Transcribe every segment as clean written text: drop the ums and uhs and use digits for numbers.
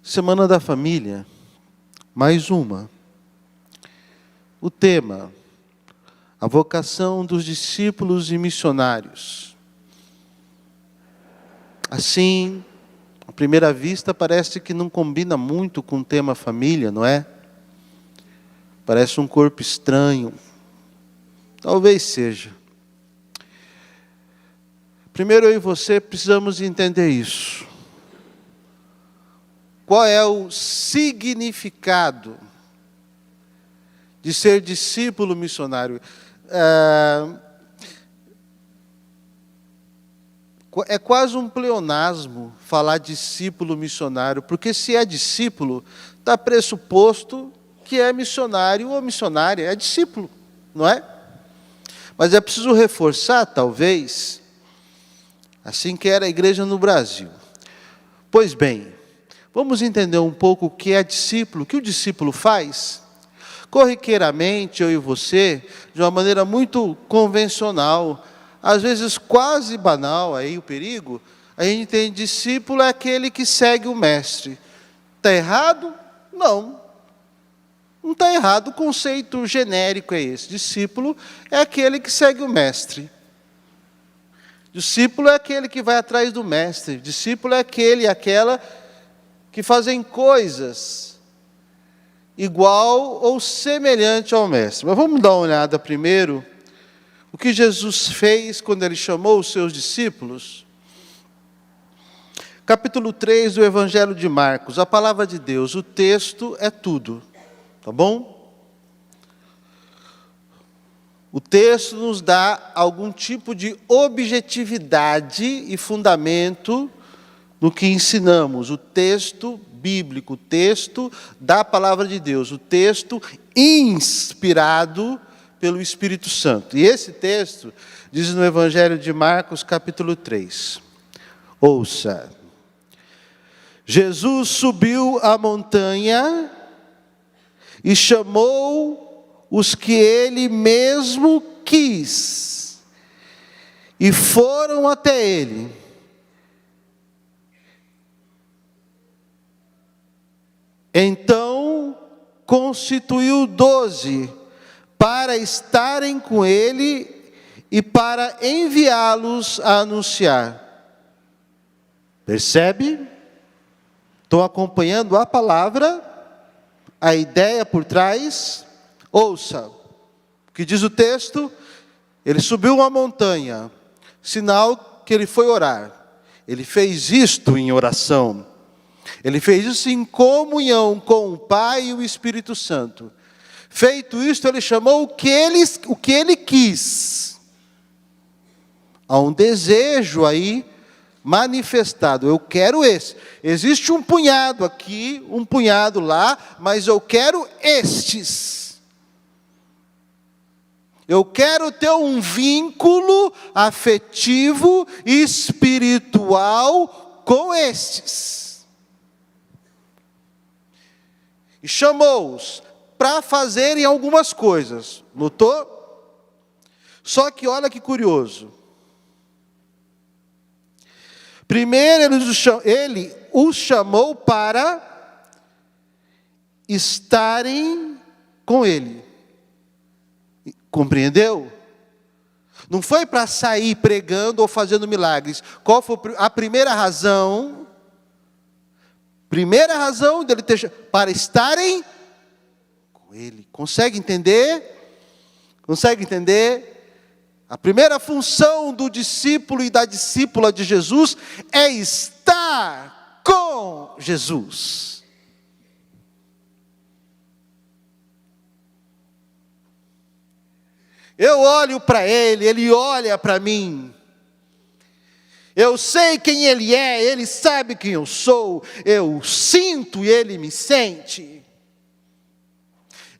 Semana da Família, mais uma. O tema, a vocação dos discípulos e missionários. Assim, à primeira vista, parece que não combina muito com o tema família, não é? Parece um corpo estranho. Talvez seja. Primeiro, eu e você precisamos entender isso. Qual é o significado de ser discípulo missionário? É quase um pleonasmo falar discípulo missionário, porque se é discípulo, está pressuposto que é missionário ou missionária, é discípulo, não é? Mas é preciso reforçar, talvez, assim que era a igreja no Brasil. Pois bem, vamos entender um pouco o que é discípulo, o que o discípulo faz? Corriqueiramente, eu e você, de uma maneira muito convencional, às vezes quase banal, aí o perigo, a gente tem discípulo é aquele que segue o mestre. Está errado? Não. Não está errado, o conceito genérico é esse. Discípulo é aquele que segue o mestre. Discípulo é aquele que vai atrás do mestre. Discípulo é aquele e aquela que fazem coisas igual ou semelhante ao mestre. Mas vamos dar uma olhada primeiro o que Jesus fez quando ele chamou os seus discípulos. Capítulo 3 do Evangelho de Marcos, a palavra de Deus, o texto é tudo, tá bom? O texto nos dá algum tipo de objetividade e fundamento no que ensinamos, o texto bíblico, o texto da palavra de Deus, o texto inspirado pelo Espírito Santo. E esse texto diz no Evangelho de Marcos, capítulo 3. Ouça. Jesus subiu a montanha e chamou os que ele mesmo quis, e foram até ele. Então, constituiu 12 para estarem com ele e para enviá-los a anunciar. Percebe? Estou acompanhando a palavra, a ideia por trás. Ouça, o que diz o texto? Ele subiu uma montanha, sinal que ele foi orar. Ele fez isto em oração. Ele fez isso em comunhão com o Pai e o Espírito Santo. Feito isto, ele chamou o que ele quis. Há um desejo aí manifestado. Eu quero esse. Existe um punhado aqui, um punhado lá, mas eu quero estes. Eu quero ter um vínculo afetivo e espiritual com estes. E chamou-os para fazerem algumas coisas. Notou? Só que olha que curioso. Primeiro ele os chamou para estarem com ele. Compreendeu? Não foi para sair pregando ou fazendo milagres. Qual foi a primeira razão? Primeira razão dele ter para estarem com ele. Consegue entender? Consegue entender? A primeira função do discípulo e da discípula de Jesus é estar com Jesus. Eu olho para ele, ele olha para mim. Eu sei quem ele é, ele sabe quem eu sou. Eu sinto e ele me sente.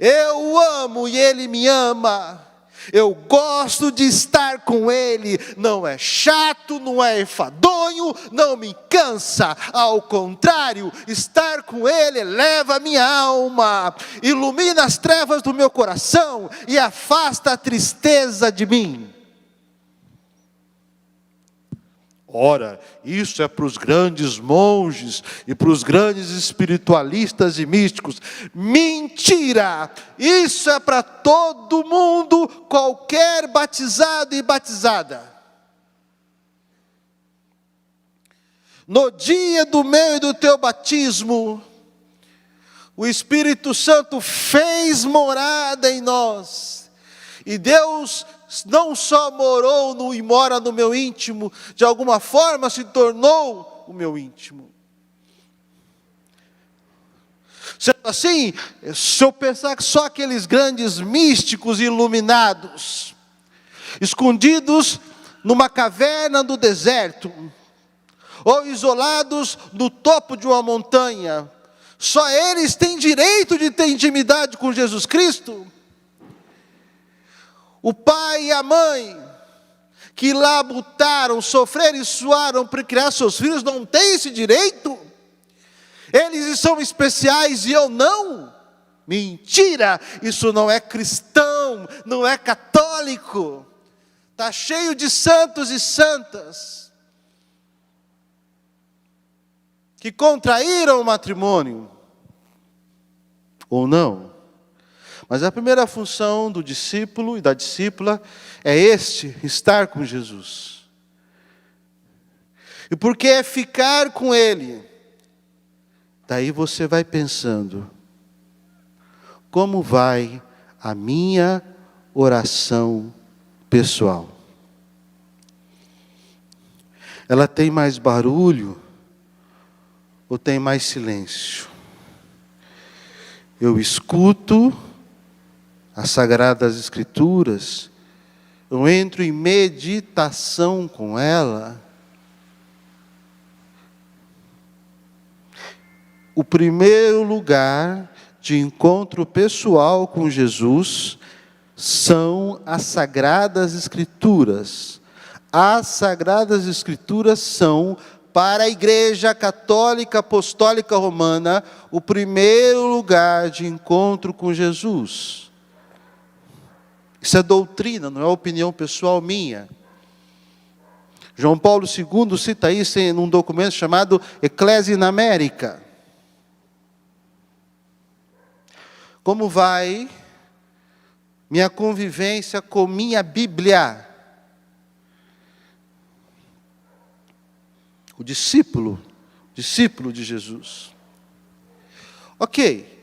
Eu amo e ele me ama. Eu gosto de estar com ele. Não é chato, não é enfadonho, não me cansa. Ao contrário, estar com ele eleva a minha alma, ilumina as trevas do meu coração e afasta a tristeza de mim. Ora, isso é para os grandes monges e para os grandes espiritualistas e místicos. Mentira! Isso é para todo mundo, qualquer batizado e batizada. No dia do meu e do teu batismo, o Espírito Santo fez morada em nós. E Deus não só morou e mora no meu íntimo, de alguma forma se tornou o meu íntimo. Sendo assim, se eu pensar que só aqueles grandes místicos iluminados, escondidos numa caverna do deserto, ou isolados no topo de uma montanha, só eles têm direito de ter intimidade com Jesus Cristo? O pai e a mãe, que lá lutaram, sofreram e suaram para criar seus filhos, não têm esse direito? Eles são especiais e eu não? Mentira! Isso não é cristão, não é católico. Está cheio de santos e santas que contraíram o matrimônio, ou não. Mas a primeira função do discípulo e da discípula é estar com Jesus. E porque é ficar com Ele, daí você vai pensando, como vai a minha oração pessoal? Ela tem mais barulho ou tem mais silêncio? Eu escuto as Sagradas Escrituras, eu entro em meditação com ela. O primeiro lugar de encontro pessoal com Jesus são as Sagradas Escrituras. As Sagradas Escrituras são, para a Igreja Católica Apostólica Romana, o primeiro lugar de encontro com Jesus. Isso é doutrina, não é opinião pessoal minha. João Paulo II cita isso em um documento chamado Ecclesia in America. Como vai minha convivência com minha Bíblia? O discípulo de Jesus. Ok,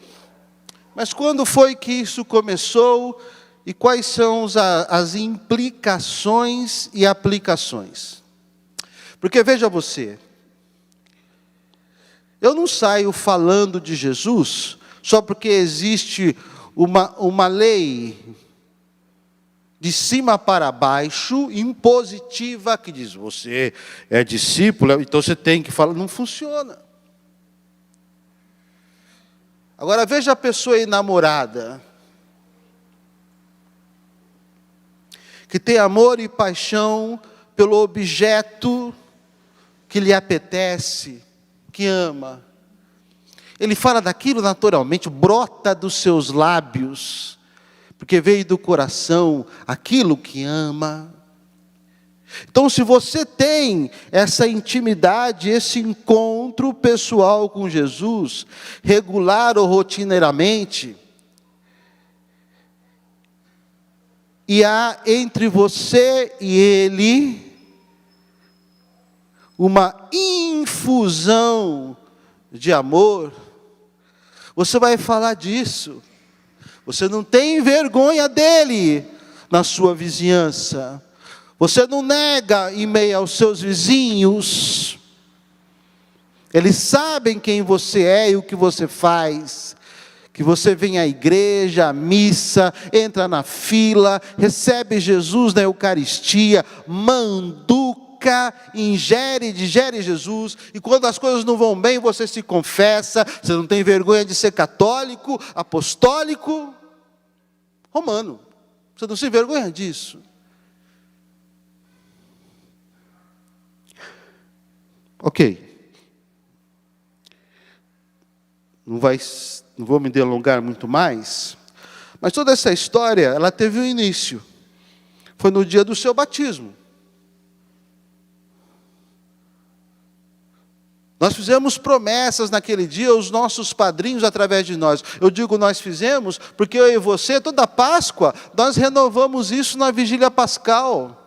mas quando foi que isso começou e quais são as implicações e aplicações? Porque veja você, eu não saio falando de Jesus só porque existe uma lei de cima para baixo, impositiva, que diz, você é discípulo, então você tem que falar. Não funciona. Agora veja a pessoa enamorada, que tem amor e paixão pelo objeto que lhe apetece, que ama. Ele fala daquilo naturalmente, brota dos seus lábios, porque veio do coração aquilo que ama. Então, se você tem essa intimidade, esse encontro pessoal com Jesus, regular ou rotineiramente, e há entre você e Ele uma infusão de amor, você vai falar disso. Você não tem vergonha dele na sua vizinhança. Você não nega em meio aos seus vizinhos. Eles sabem quem você é e o que você faz. Que você vem à igreja, à missa, entra na fila, recebe Jesus na Eucaristia, manduca, ingere e digere Jesus, e quando as coisas não vão bem, você se confessa, você não tem vergonha de ser católico, apostólico, romano. Você não se envergonha disso. Ok. Não vou me delongar muito mais, mas toda essa história, ela teve um início. Foi no dia do seu batismo. Nós fizemos promessas naquele dia, os nossos padrinhos através de nós. Eu digo nós fizemos, porque eu e você, toda Páscoa, nós renovamos isso na vigília pascal.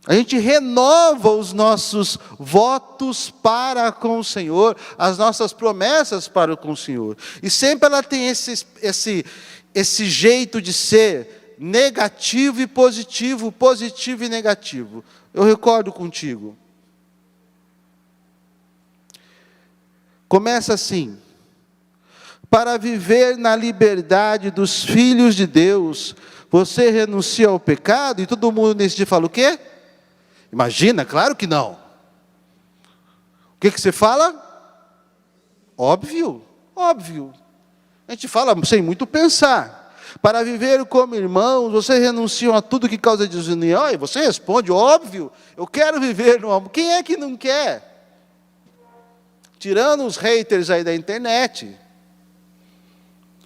A gente renova os nossos votos para com o Senhor, as nossas promessas para com o Senhor. E sempre ela tem esse jeito de ser negativo e positivo, positivo e negativo. Eu recordo contigo. Começa assim: para viver na liberdade dos filhos de Deus, você renuncia ao pecado, e todo mundo nesse dia fala o quê? Imagina, claro que não. O que você fala? Óbvio, óbvio. A gente fala sem muito pensar. Para viver como irmãos, vocês renunciam a tudo que causa desunião, e você responde, óbvio, eu quero viver no amor. Quem é que não quer? Tirando os haters aí da internet,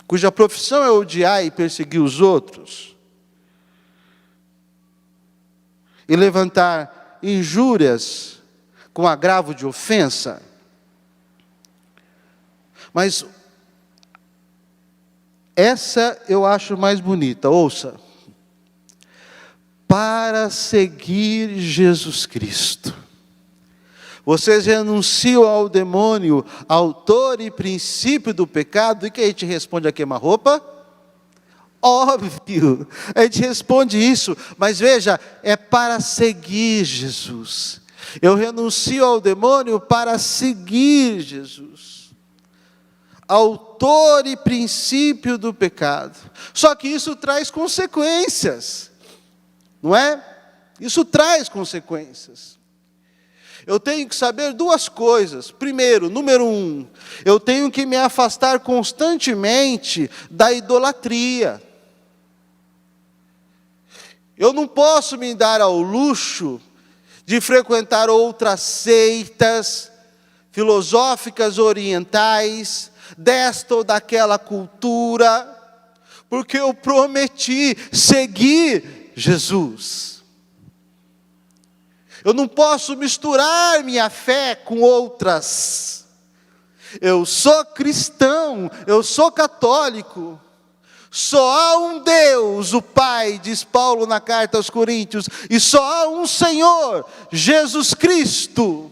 cuja profissão é odiar e perseguir os outros, e levantar injúrias com agravo de ofensa. Mas essa eu acho mais bonita, ouça. Para seguir Jesus Cristo, vocês renunciam ao demônio, autor e princípio do pecado, e que a gente responde a queima-roupa? Óbvio, a gente responde isso, mas veja, é para seguir Jesus. Eu renuncio ao demônio para seguir Jesus, autor e princípio do pecado. Só que isso traz consequências, não é? Isso traz consequências. Eu tenho que saber duas coisas. Primeiro, número 1, eu tenho que me afastar constantemente da idolatria. Eu não posso me dar ao luxo de frequentar outras seitas filosóficas orientais, desta ou daquela cultura, porque eu prometi seguir Jesus. Eu não posso misturar minha fé com outras. Eu sou cristão, eu sou católico. Só há um Deus, o Pai, diz Paulo na carta aos Coríntios, e só há um Senhor, Jesus Cristo.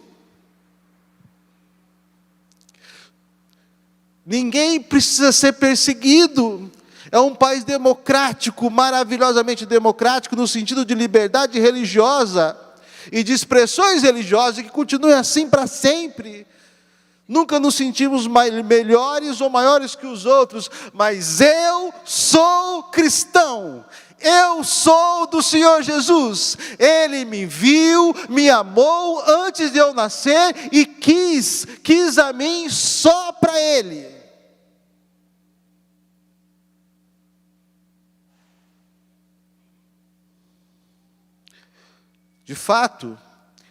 Ninguém precisa ser perseguido. É um país democrático, maravilhosamente democrático, no sentido de liberdade religiosa e de expressões religiosas, que continuem assim para sempre. Nunca nos sentimos melhores ou maiores que os outros, mas eu sou cristão, eu sou do Senhor Jesus. Ele me viu, me amou antes de eu nascer e quis a mim só para Ele. De fato,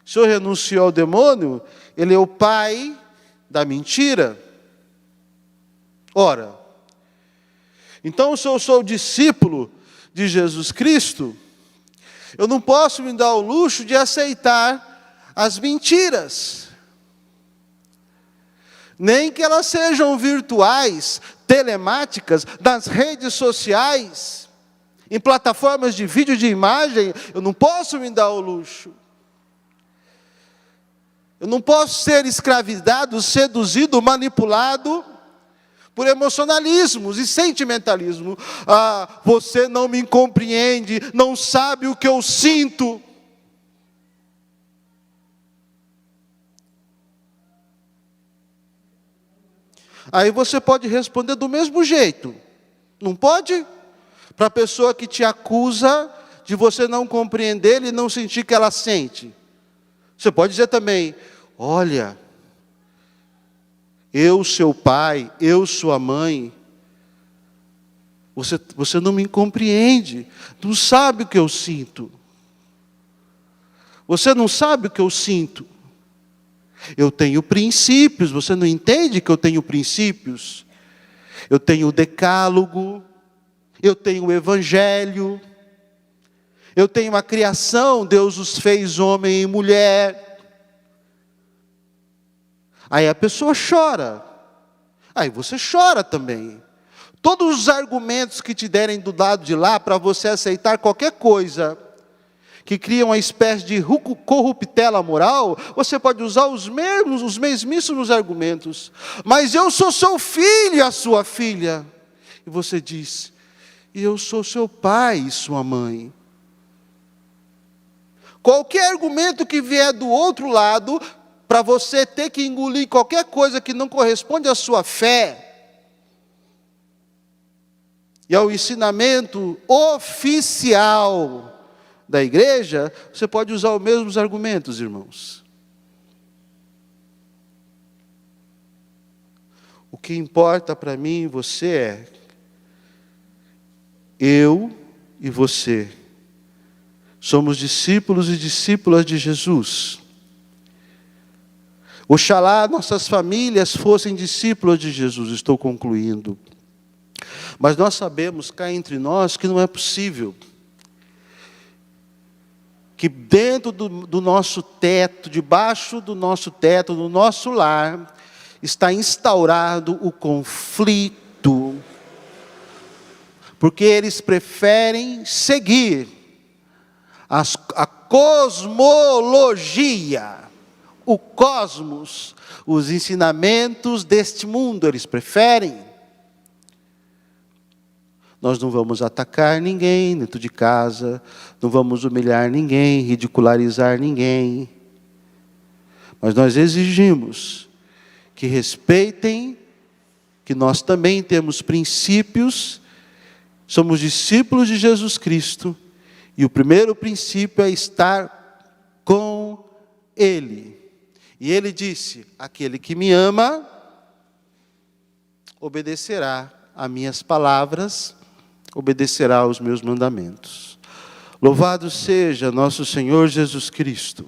se eu renuncio ao demônio, ele é o pai da mentira. Ora, então se eu sou discípulo de Jesus Cristo, eu não posso me dar o luxo de aceitar as mentiras. Nem que elas sejam virtuais, telemáticas, nas redes sociais, em plataformas de vídeo e de imagem, eu não posso me dar o luxo. Eu não posso ser escravizado, seduzido, manipulado por emocionalismos e sentimentalismo. Ah, você não me compreende, não sabe o que eu sinto. Aí você pode responder do mesmo jeito, não pode? Para a pessoa que te acusa de você não compreender e não sentir que ela sente. Você pode dizer também, olha, eu, seu pai, eu, sua mãe, você não me compreende, não sabe o que eu sinto. Você não sabe o que eu sinto. Eu tenho princípios, você não entende que eu tenho princípios? Eu tenho o decálogo, eu tenho o evangelho, eu tenho a criação, Deus os fez homem e mulher. Aí a pessoa chora. Aí você chora também. Todos os argumentos que te derem do lado de lá para você aceitar qualquer coisa que cria uma espécie de corruptela moral, você pode usar os mesmíssimos argumentos. Mas eu sou seu filho e a sua filha. E você diz, e eu sou seu pai e sua mãe. Qualquer argumento que vier do outro lado, para você ter que engolir qualquer coisa que não corresponde à sua fé, e ao ensinamento oficial da igreja, você pode usar os mesmos argumentos, irmãos. O que importa para mim e você é, eu e você somos discípulos e discípulas de Jesus. Oxalá nossas famílias fossem discípulos de Jesus, estou concluindo. Mas nós sabemos cá entre nós que não é possível. Que dentro do nosso teto, debaixo do nosso teto, no nosso lar, está instaurado o conflito. Porque eles preferem seguir a cosmologia, o cosmos, os ensinamentos deste mundo, eles preferem. Nós não vamos atacar ninguém dentro de casa, não vamos humilhar ninguém, ridicularizar ninguém. Mas nós exigimos que respeitem, que nós também temos princípios, somos discípulos de Jesus Cristo, e o primeiro princípio é estar com Ele. E Ele disse, aquele que me ama, obedecerá a minhas palavras, obedecerá aos meus mandamentos. Louvado seja nosso Senhor Jesus Cristo.